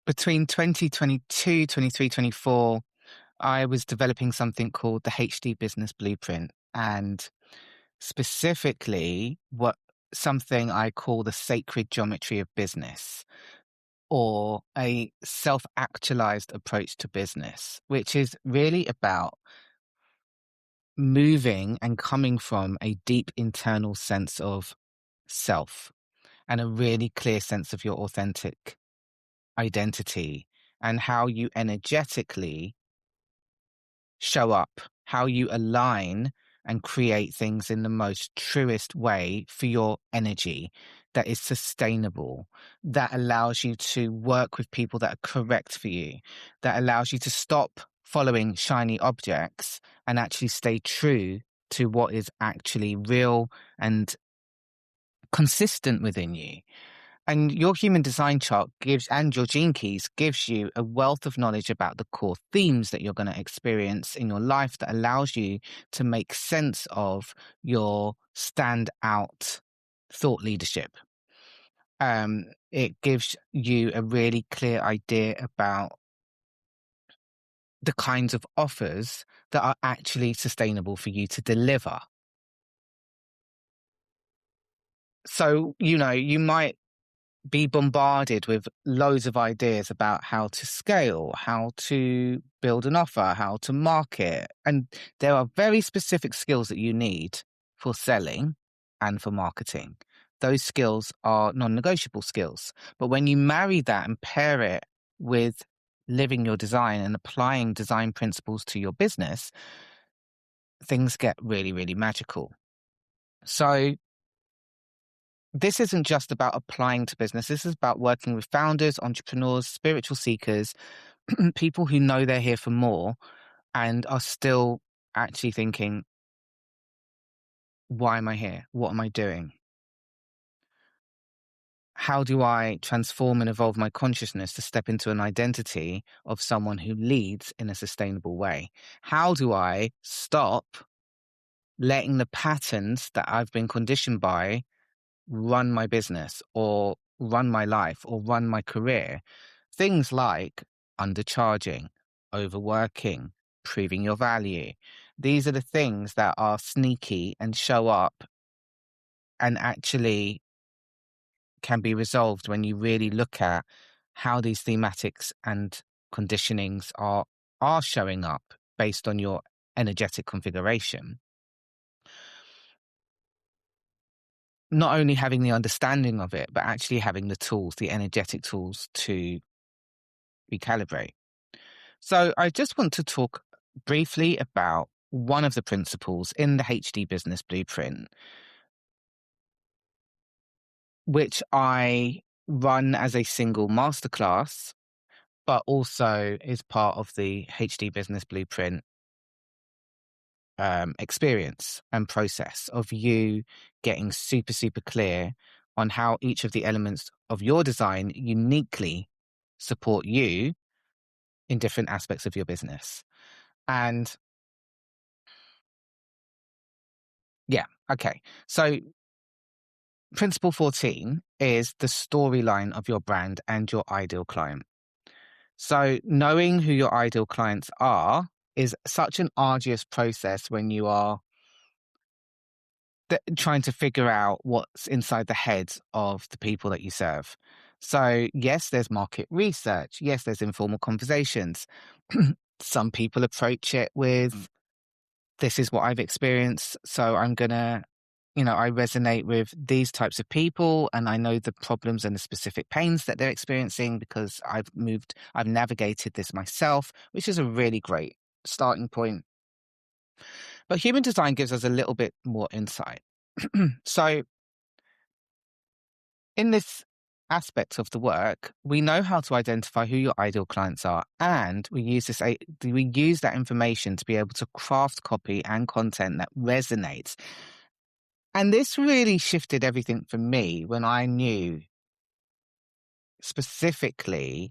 Between 2022, 23, 24, I was developing something called the HD Business Blueprint, and specifically what something I call the sacred geometry of business, or a self-actualized approach to business, which is really about moving and coming from a deep internal sense of self and a really clear sense of your authentic identity and how you energetically show up, how you align and create things in the most truest way for your energy that is sustainable, that allows you to work with people that are correct for you, that allows you to stop following shiny objects and actually stay true to what is actually real and consistent within you. And your human design chart gives, and your gene keys gives you a wealth of knowledge about the core themes that you're going to experience in your life that allows you to make sense of your standout thought leadership. It gives you a really clear idea about the kinds of offers that are actually sustainable for you to deliver. So, you might be bombarded with loads of ideas about how to scale, how to build an offer, how to market. And there are very specific skills that you need for selling and for marketing. Those skills are non-negotiable skills. But when you marry that and pair it with living your design and applying design principles to your business, things get really, really magical. So this isn't just about applying to business. This is about working with founders, entrepreneurs, spiritual seekers, people who know they're here for more and are still actually thinking, why am I here? What am I doing? How do I transform and evolve my consciousness to step into an identity of someone who leads in a sustainable way? How do I stop letting the patterns that I've been conditioned by run my business or run my life or run my career? Things like undercharging, overworking, proving your value. These are the things that are sneaky and show up and actually can be resolved when you really look at how these thematics and conditionings are showing up based on your energetic configuration. Not only having the understanding of it, but actually having the tools, the energetic tools to recalibrate. So I just want to talk briefly about one of the principles in the HD Business Blueprint, which I run as a single masterclass, but also is part of the HD Business Blueprint experience and process of you getting super, super clear on how each of the elements of your design uniquely support you in different aspects of your business. And yeah, okay. So Principle 14 is the storyline of your brand and your ideal client. So knowing who your ideal clients are is such an arduous process when you are trying to figure out what's inside the heads of the people that you serve. So yes, there's market research. Yes, there's informal conversations. Some people approach it with, this is what I've experienced, so I'm going to, I resonate with these types of people and I know the problems and the specific pains that they're experiencing because I've navigated this myself, which is a really great starting point. But human design gives us a little bit more insight. So in this aspect of the work, we know how to identify who your ideal clients are, and we use that information to be able to craft copy and content that resonates. And this really shifted everything for me when I knew specifically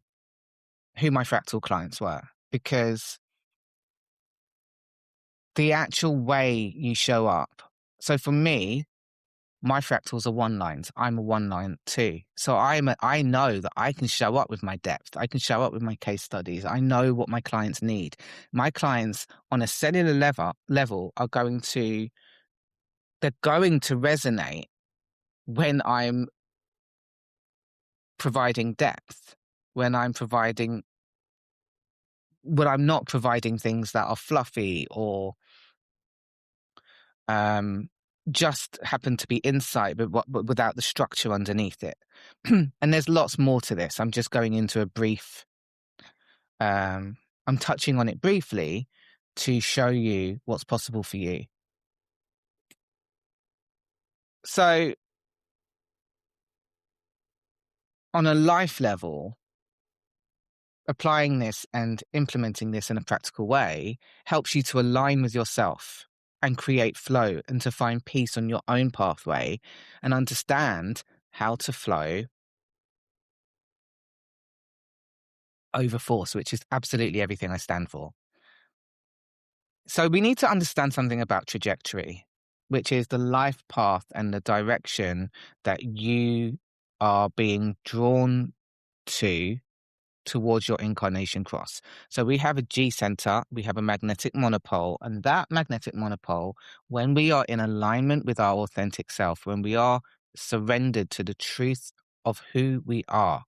who my fractal clients were, because the actual way you show up. So for me, My fractals are one lines. I'm a one line too. So I know that I can show up with my depth. I can show up with my case studies. I know what my clients need. My clients on a cellular level are they're going to resonate when I'm providing depth, when I'm not providing things that are fluffy or just happen to be insight, but without the structure underneath it. And there's lots more to this. I'm just going into a brief, I'm touching on it briefly to show you what's possible for you. So on a life level, applying this and implementing this in a practical way helps you to align with yourself and create flow and to find peace on your own pathway and understand how to flow over force, which is absolutely everything I stand for. So we need to understand something about trajectory, which is the life path and the direction that you are being drawn to towards your incarnation cross. So we have a G center, we have a magnetic monopole, and that magnetic monopole, when we are in alignment with our authentic self, when we are surrendered to the truth of who we are,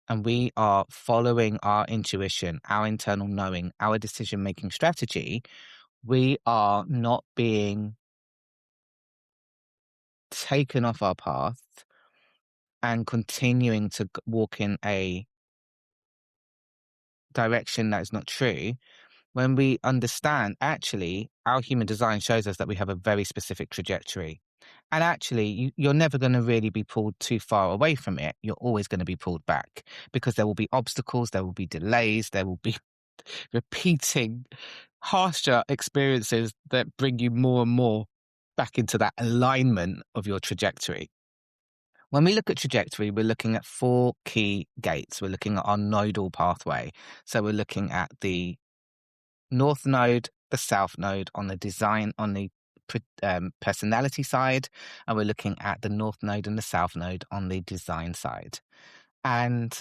and we are following our intuition, our internal knowing, our decision-making strategy, we are not being taken off our path and continuing to walk in a direction that is not true. When we understand, actually, our human design shows us that we have a very specific trajectory. And actually, you're never going to really be pulled too far away from it. You're always going to be pulled back because there will be obstacles, there will be delays, there will be repeating harsher experiences that bring you more and more back into that alignment of your trajectory. When we look at trajectory, we're looking at 4 key gates. We're looking at our nodal pathway. So we're looking at the north node, the south node on the design, on the personality side, and we're looking at the north node and the south node on the design side. And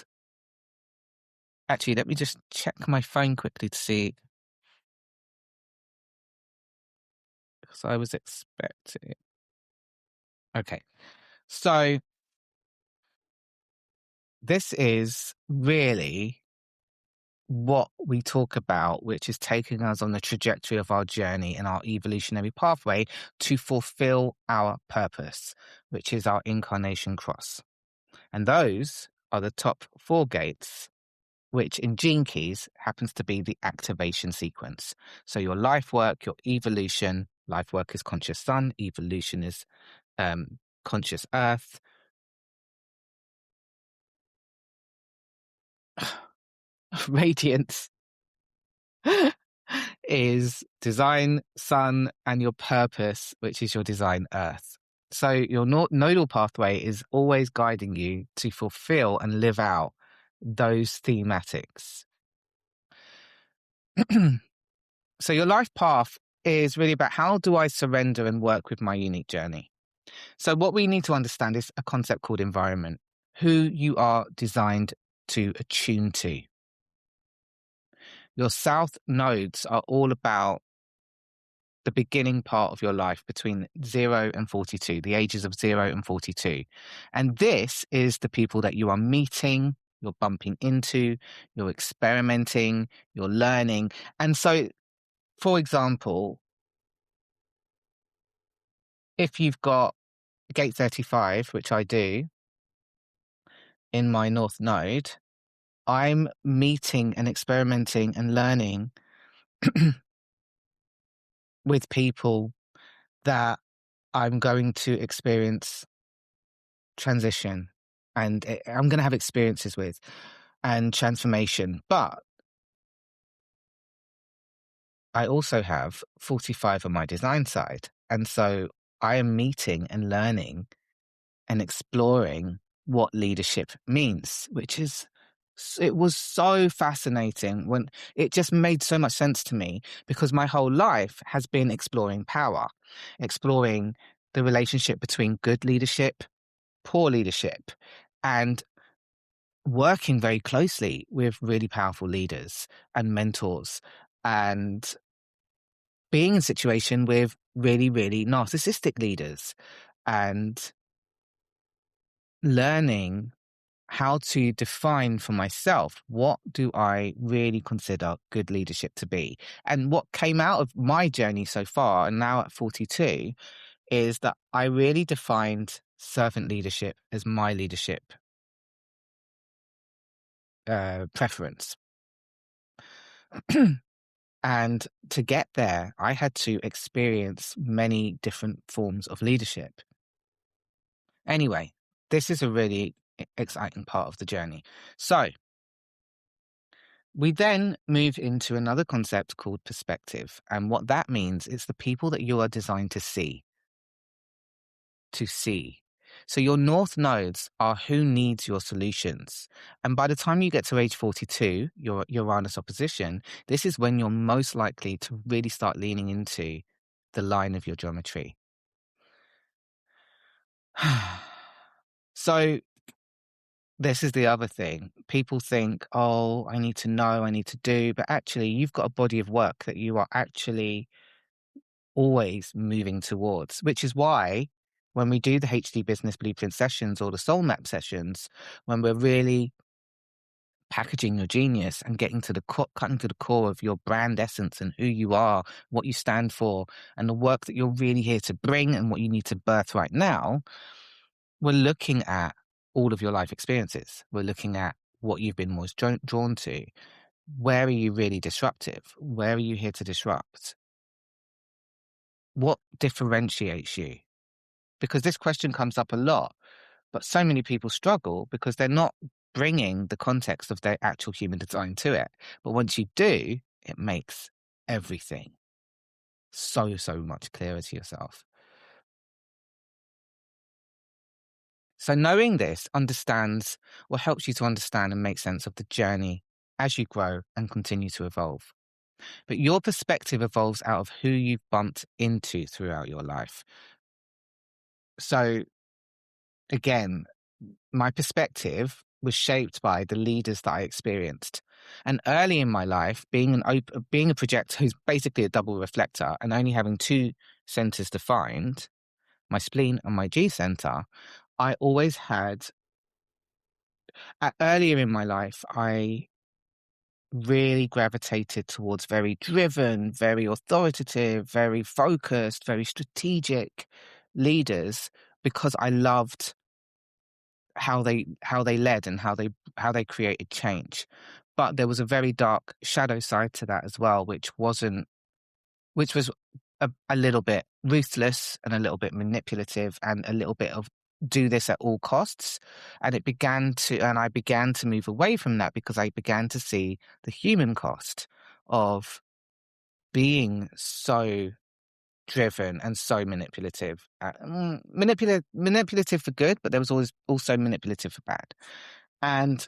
actually, let me just check my phone quickly to see, because I was expecting. Okay, so this is really what we talk about, which is taking us on the trajectory of our journey and our evolutionary pathway to fulfill our purpose, which is our incarnation cross. And those are the top 4 gates, which in Gene Keys happens to be the activation sequence. So your life work, your evolution, life work is conscious sun, evolution is conscious earth. Radiance is design sun, and your purpose, which is your design earth. So your nodal pathway is always guiding you to fulfill and live out those thematics. So your life path is really about, how do I surrender and work with my unique journey? So what we need to understand is a concept called environment, who you are designed to attune to. Your south nodes are all about the beginning part of your life between 0 and 42, the ages of 0 and 42. And this is the people that you are meeting, you're bumping into, you're experimenting, you're learning. And so, for example, if you've got gate 35, which I do in my north node, I'm meeting and experimenting and learning with people that I'm going to experience transition, and I'm going to have experiences with and transformation. But I also have 45 on my design side. And so I am meeting and learning and exploring what leadership means, which is, it was so fascinating when it just made so much sense to me, because my whole life has been exploring power, exploring the relationship between good leadership, poor leadership, and working very closely with really powerful leaders and mentors, and being in a situation with really, really narcissistic leaders, and learning how to define for myself, what do I really consider good leadership to be? And what came out of my journey so far, and now at 42, is that I really defined servant leadership as my leadership preference. And to get there, I had to experience many different forms of leadership. Anyway, this is a really exciting part of the journey. So we then move into another concept called perspective. And what that means is the people that you are designed to see. So your north nodes are who needs your solutions. And by the time you get to age 42, your Uranus opposition, this is when you're most likely to really start leaning into the line of your geometry. So this is the other thing. People think, oh, I need to know, I need to do, but actually you've got a body of work that you are actually always moving towards, which is why when we do the HD Business Blueprint sessions or the Soul Map sessions, when we're really packaging your genius and getting to the cutting to the core of your brand essence and who you are, what you stand for, and the work that you're really here to bring and what you need to birth right now, we're looking at all of your life experiences. We're looking at what you've been most drawn to. Where are you really disruptive? Where are you here to disrupt? What differentiates you? Because this question comes up a lot, but so many people struggle because they're not bringing the context of their actual human design to it. But once you do, it makes everything so, so much clearer to yourself. So knowing this helps you to understand and make sense of the journey as you grow and continue to evolve. But your perspective evolves out of who you've bumped into throughout your life. So again, my perspective was shaped by the leaders that I experienced. And early in my life, being a projector who's basically a double reflector and only having two centers defined, my spleen and my G center, I always had, earlier in my life, I really gravitated towards very driven, very authoritative, very focused, very strategic leaders because I loved how they led and how they created change. But there was a very dark shadow side to that as well, which was a little bit ruthless and a little bit manipulative and a little bit of do this at all costs. And I began to move away from that because I began to see the human cost of being so driven and so manipulative. Manipulative for good, but there was always also manipulative for bad. And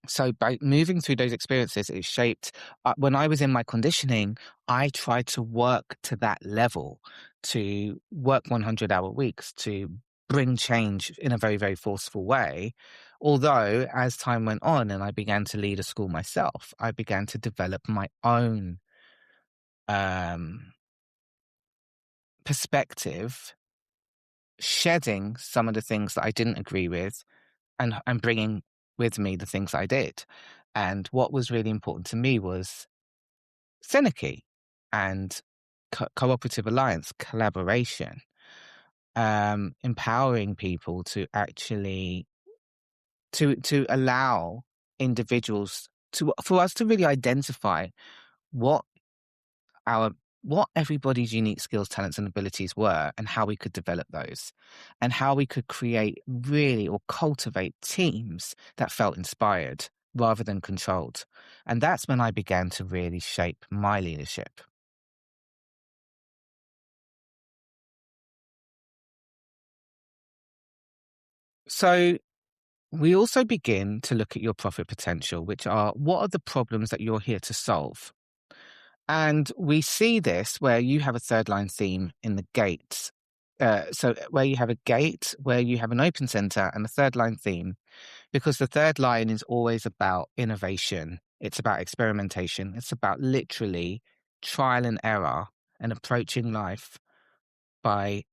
so by moving through those experiences, it shaped, when I was in my conditioning, I tried to work to that level, to work 100-hour weeks, to bring change in a very, very forceful way. Although as time went on and I began to lead a school myself, I began to develop my own perspective, shedding some of the things that I didn't agree with and bringing with me the things I did. And what was really important to me was synergy and cooperative alliance, collaboration, empowering people to actually to allow individuals for us to really identify what what everybody's unique skills, talents, and abilities were, and how we could develop those, and how we could create really or cultivate teams that felt inspired rather than controlled. And that's when I began to really shape my leadership. So we also begin to look at your profit potential, which are what are the problems that you're here to solve? And we see this where you have a third line theme in the gates So where you have a gate, where you have an open center and a third line theme, because the third line is always about innovation. It's about experimentation. It's about literally trial and error and approaching life by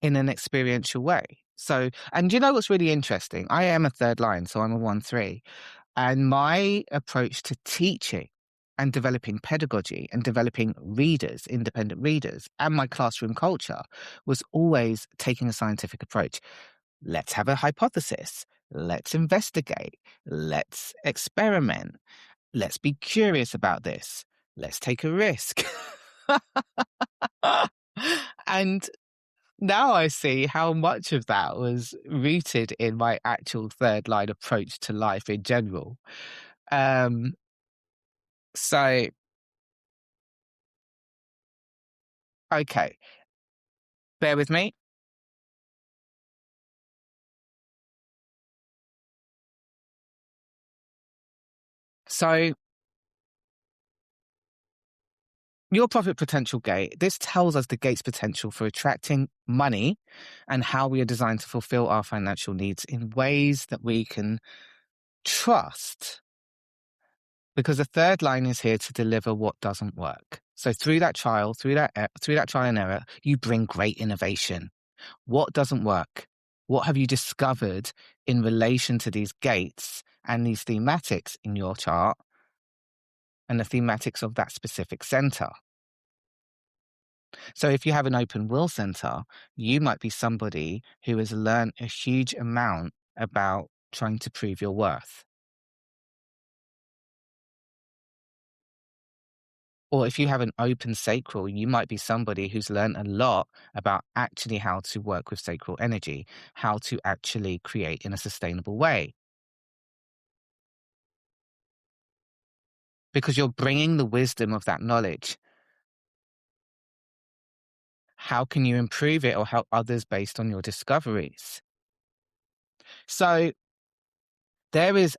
in an experiential way. So, and you know what's really interesting? I am a third line, so I'm a 1-3. And my approach to teaching and developing pedagogy and developing readers, independent readers, and my classroom culture was always taking a scientific approach. Let's have a hypothesis. Let's investigate. Let's experiment. Let's be curious about this. Let's take a risk. And now I see how much of that was rooted in my actual third line approach to life in general. Um, so, okay, bear with me. So, your profit potential gate, this tells us the gate's potential for attracting money and how we are designed to fulfill our financial needs in ways that we can trust. Because the third line is here to deliver what doesn't work. So through that trial, through that trial and error, you bring great innovation. What doesn't work? What have you discovered in relation to these gates and these thematics in your chart and the thematics of that specific center? So if you have an open will center, you might be somebody who has learned a huge amount about trying to prove your worth. Or if you have an open sacral, you might be somebody who's learned a lot about actually how to work with sacral energy, how to actually create in a sustainable way. Because you're bringing the wisdom of that knowledge. How can you improve it or help others based on your discoveries? So there is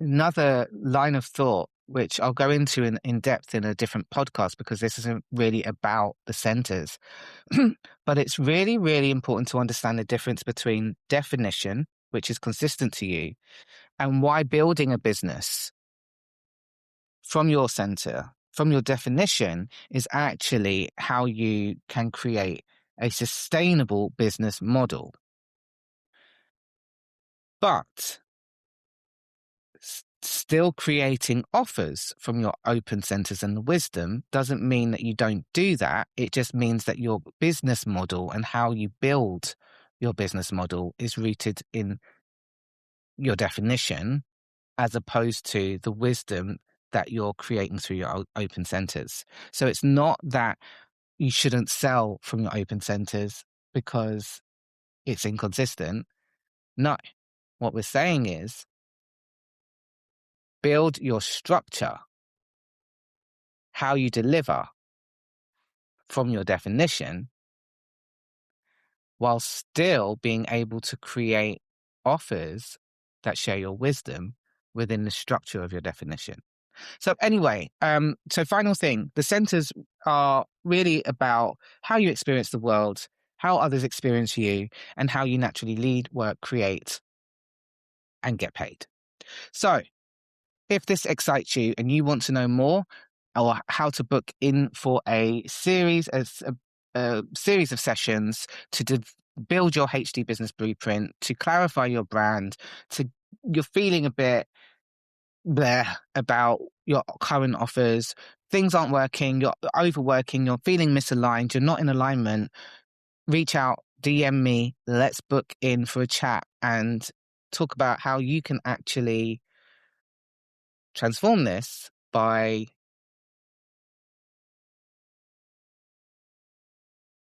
another line of thought, which I'll go into in depth in a different podcast because this isn't really about the centers. But it's really, really important to understand the difference between definition, which is consistent to you, and why building a business from your center, from your definition, is actually how you can create a sustainable business model. But still creating offers from your open centers and the wisdom doesn't mean that you don't do that. It just means that your business model and how you build your business model is rooted in your definition as opposed to the wisdom that you're creating through your open centers. So it's not that you shouldn't sell from your open centers because it's inconsistent. No, what we're saying is build your structure, how you deliver from your definition, while still being able to create offers that share your wisdom within the structure of your definition. So anyway, so final thing, the centers are really about how you experience the world, how others experience you, and how you naturally lead, work, create, and get paid. So if this excites you and you want to know more or how to book in for a series of sessions to build your HD business blueprint, to clarify your brand, to you're feeling a bit bleh about your current offers, things aren't working, you're overworking, you're feeling misaligned, you're not in alignment, reach out, DM me, let's book in for a chat and talk about how you can actually transform this by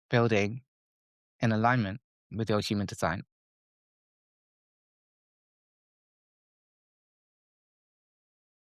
building in alignment with your human design.